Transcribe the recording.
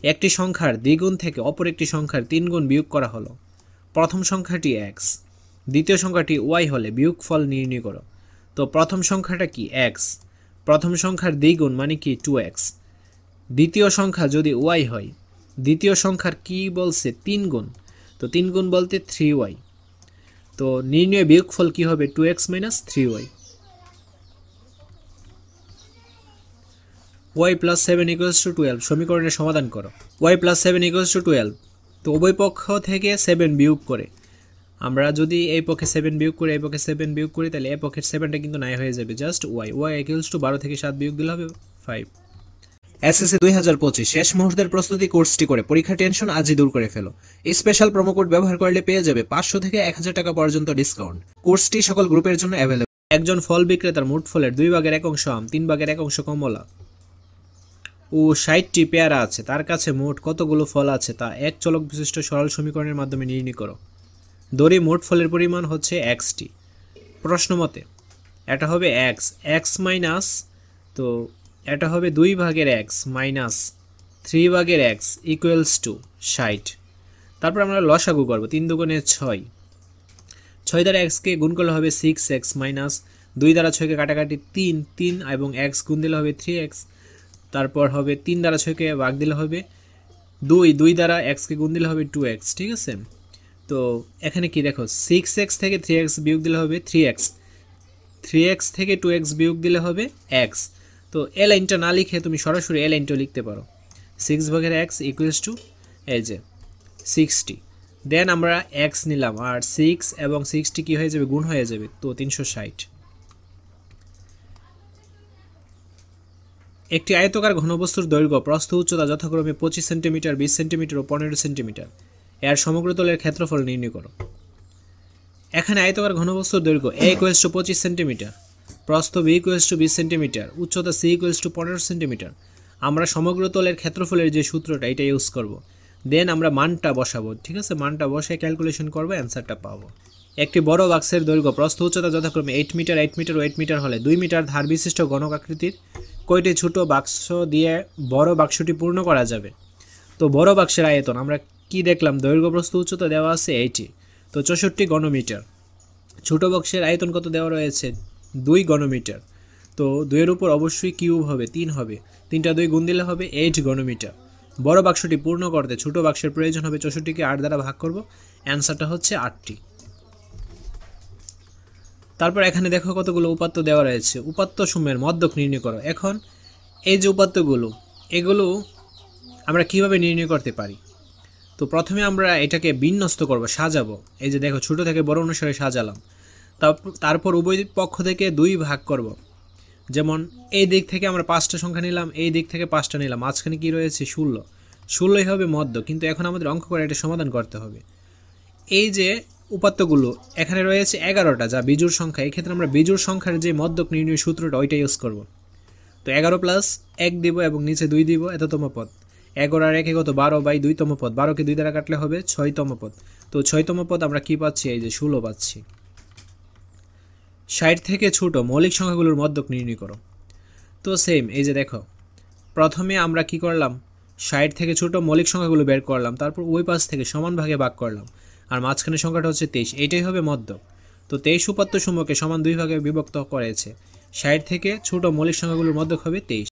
একটি সংখ্যার দ্বিগুণ থেকে অপর একটি সংখ্যার 3 গুণ বিয়োগ করা হলো। প্রথম সংখ্যাটি x, দ্বিতীয় সংখ্যাটি y হলে বিয়োগফল নির্ণয় করো। তো প্রথম সংখ্যাটা কি x, প্রথম সংখ্যার দ্বিগুণ মানে কি 2x, দ্বিতীয় সংখ্যা যদি y হয়, দ্বিতীয় সংখ্যার কি বলছে 3 গুণ, তো 3 গুণ বলতে 3y, তো নির্ণয় বিয়োগফল কি হবে 2x - 3y। y + 7 = 12 সমীকরণের সমাধান করো। y + 7 = 12, তো উভয় পক্ষ থেকে 7 বিয়োগ করে আমরা যদি এই পক্ষে 7 বিয়োগ করি এই পক্ষে 7 বিয়োগ করি তাহলে এই পক্ষের 7টা কিন্তু নাই হয়ে যাবে, জাস্ট y = 12 থেকে 7 বিয়োগ দিলে হবে 5। এসএসসি 2025 শেষ মুহূর্তের প্রস্তুতি কোর্সটি করে পরীক্ষার টেনশন আজই দূর করে ফেলো। এই স্পেশাল প্রোমো কোড ব্যবহার করলে পেয়ে যাবে 500 থেকে 1000 টাকা পর্যন্ত ডিসকাউন্ট। কোর্সটি সকল গ্রুপের জন্য অ্যাভেলেবল। একজন ফল বিক্রেতার মোট ফলের 2 ভাগের 1 অংশ আম, 3 ভাগের 1 অংশ কমলা ও 60টি পেয়ারা আছে, তার কাছে মোট কতগুলো ফল আছে তা এক চলক বিশিষ্ট সরল সমীকরণের মাধ্যমে নির্ণয় করো। ধরি মোট ফলের পরিমাণ হচ্ছে xটি। প্রশ্ন মতে এটা হবে x মাইনাস, তো এটা হবে 2 ভাগের x মাইনাস 3 ভাগের x ইকুয়ালস টু 60। তারপর আমরা লসাগু করব, 3 দুগুণে 6, 6 দ্বারা x কে গুণ করলে হবে 6x মাইনাস 2 দ্বারা 6 কে কাটাকাটি 3 এবং x গুণ দিলে হবে 3x, তারপর হবে 3 দ্বারা 6 কে ভাগ দিলে হবে 2 দ্বারা x কে গুণ দিলে হবে 2x। ঠিক আছে, তো এখানে কি দেখো 6x থেকে 3x বিয়োগ দিলে হবে 3x, 3x থেকে 2x বিয়োগ দিলে হবে x। তো এ লাইনটা না লিখে তুমি সরাসরি এ লাইনটাও লিখতে পারো, 6 ভাগের x ইকুয়ালস টু এই যে 60। দেন আমরা x নিলাম আর 6 এবং 60 কি হয়ে যাবে গুণ হয়ে যাবে, তো 360। একটি আয়তকার ঘনবস্তুর দৈর্ঘ্য প্রস্থ উচ্চতা যথাক্রমে 25 সেন্টিমিটার, 20 সেন্টিমিটার ও 15 সেন্টিমিটার, এর সমগ্র তলের ক্ষেত্রফল নির্ণয় করো। এখানে আয়তকার ঘনবস্তুর দৈর্ঘ্য a = 25 সেন্টিমিটার, প্রস্থ b = 20 সেন্টিমিটার, উচ্চতা c = 15 সেন্টিমিটার। আমরা সমগ্র তলের ক্ষেত্রফলের যে সূত্রটা এটা ইউজ করব। দেন আমরা মানটা বসাবো, ঠিক আছে, মানটা বসে ক্যালকুলেশন করবো, অ্যান্সারটা পাবো। একটি বড় বাক্সের দৈর্ঘ্য প্রস্থ উচ্চতা যথাক্রমে 8 মিটার, 8 মিটার ও 8 মিটার হলে 2 মিটার ধার বিশিষ্ট ঘনক আকৃতির কয়টি ছোট বাক্স দিয়ে বড় বাক্সটি পূর্ণ করা যাবে। তো বড় বাক্সের আয়তন আমরা কি দেখলাম, দৈর্ঘ্য প্রস্থ উচ্চতা দেওয়া আছে 80, তো 64 ঘনমিটার। ছোট বক্সের আয়তন কত দেওয়া রয়েছে 2 ঘনমিটার, তো 2 এর উপর অবশ্যই কিউব হবে 3 হবে, 3টা 2 গুণ দিলে হবে 8 ঘনমিটার। বড় বাক্সটি পূর্ণ করতে ছোট বাক্সের প্রয়োজন হবে 64কে 8 দ্বারা ভাগ করব, অ্যান্সারটা হচ্ছে 8টি। তারপর এখানে দেখো কতগুলো উপাত্ত দেওয়া রয়েছে, উপাত্ত সমূহের মধ্যক নির্ণয় করো। এখন এই যে উপাত্তগুলো এগুলো আমরা কিভাবে নির্ণয় করতে পারি, তো প্রথমে আমরা এটাকে বিন্যস্ত করব, সাজাবো। এই যে দেখো ছোট থেকে বড় অনুসারে সাজালাম, তারপর উভয় পক্ষ থেকে 2 ভাগ করব। যেমন এই দিক থেকে আমরা 5টা সংখ্যা নিলাম, এই দিক থেকে 5টা নিলাম, মাঝখানে কি রয়েছে 16ই হবে মধ্য। কিন্তু এখন আমাদের অঙ্ক করে এটা সমাধান করতে হবে। এই যে উপাত্তগুলো এখানে রয়েছে 11টা, যা বিজোড় সংখ্যা। এই ক্ষেত্রে আমরা বিজোড় সংখ্যার যে মধ্যক নির্ণয় সূত্রটা ওইটা ইউজ করব। তো 11 + 1 দিব এবং নিচে 2 দিব, এততম পদ। 11 আর 1 কত 12/2তম পদ, 12কে 2 দ্বারা কাটলে হবে 6তম পদ। তো 6তম পদ আমরা কি পাচ্ছি, এই যে 16 পাচ্ছি। 60 থেকে ছোট মৌলিক সংখ্যাগুলোর মধ্যক নির্ণয় করো। তো সেম, এই যে দেখো প্রথমে আমরা কি করলাম, 60 থেকে ছোট মৌলিক সংখ্যাগুলো বের করলাম, তারপর ওই পাশ থেকে সমান ভাগে ভাগ করলাম, আর মাঝখানে সংখ্যাটা হচ্ছে 23, এইটাই হবে মধ্যক। তো 23 উপাত্ত সমূহকে সমান 2 ভাগে বিভক্ত করেছে, 60 থেকে ছোট মৌলিক সংখ্যাগুলোর মধ্যক হবে 23।